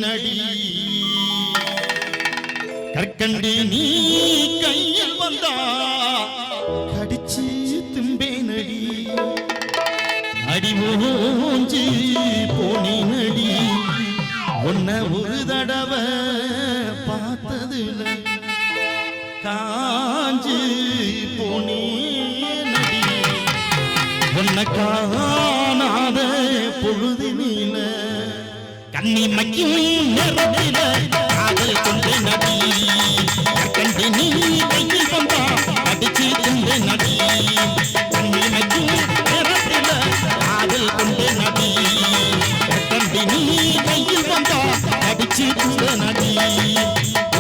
திம்பேனடி கற்கண்டி நீ கையில் வந்தா கடிச்சு திம்பேனடி அடிமூஞ்சி போனேனடி உன்னை ஒரு தடவை பார்த்ததுல காஞ்சி போனேனடி உன்னை காணாத பொழுதினில கண்ணி மக்கியும் நேரத்தில காதல் கொண்டு நடி கண்டி நீ கையில் வந்தா அடிச்சு கொண்டு நடி கண்ணி மக்கியும் நேரத்தில காதல் கொண்டு நடி கண்டி நீ கையில் வந்தா அடிச்சு கொண்டு நடி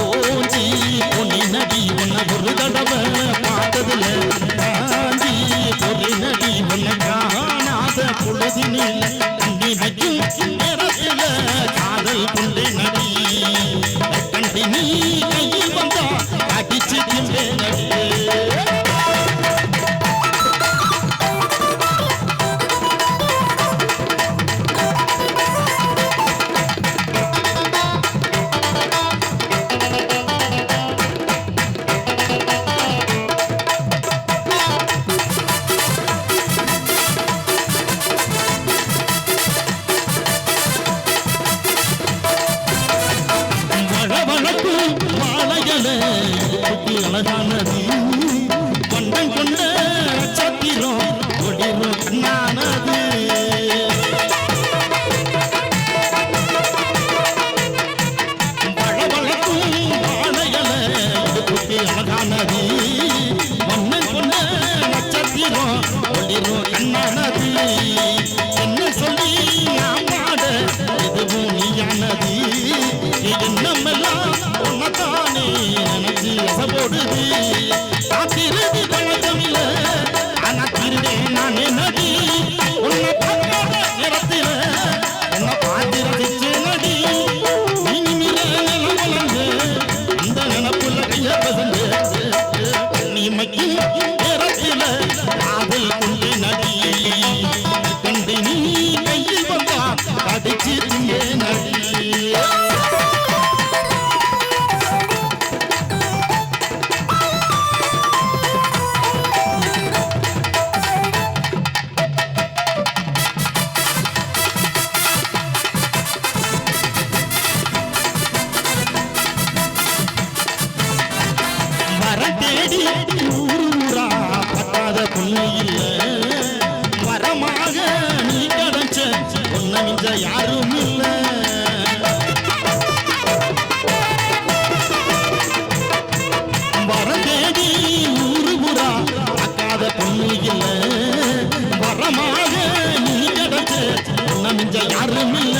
ஓஞ்சி பொன்னி நடி உன்னை ஒரு தடவை பார்த்ததுல காஞ்சி பொறி நடி உன்னை காணாத பொழுதினில கண்ணி மக்கியும் நேரத்தில காதல் கொண்டு நடி கண்டி நீ கையில் வந்தா அடிச்சு திம்பே நடி அழகானது கொண்டம் கொண்ட சத்திரம் ஒளிரும் கண்ணானது வளவளக்கும் வாழையல குட்டி அழகானது கொண்டம் கொண்ட நட்சத்திரம் ஒளிரும் கண்ணானது என்ன சொல்லி நாம் பாட எதுவும் நீயானது என்னமெல்லாம் உன்னதானே நினைச்சு அசைபோடுது காத்திருது பழக்கமில்ல ஆனா திருடே நானே நடி உன்னை பார்க்காத நேரத்தில உன்னை பார்த்து ரசிச்சு நடி இனிமில நிலமலந்து அந்த நினப்புல கைய பசந்து நீ மக்கியும் நேரத்தில காதல் கொண்டு நடி கண்டு நீ கையில் வந்தா அடிச்சு திங்கே நடி தேடி ஊரா பத்தாத பொண்ணு இல்ல வரமாக நீ கிடைச்ச பொண்ண மிஞ்ச யாரும் இல்ல வர தேடி ஊரா பத்தாத பொண்ணு இல்ல வரமாக நீ கிடைச்ச பொண்ண மிஞ்ச யாரும் இல்ல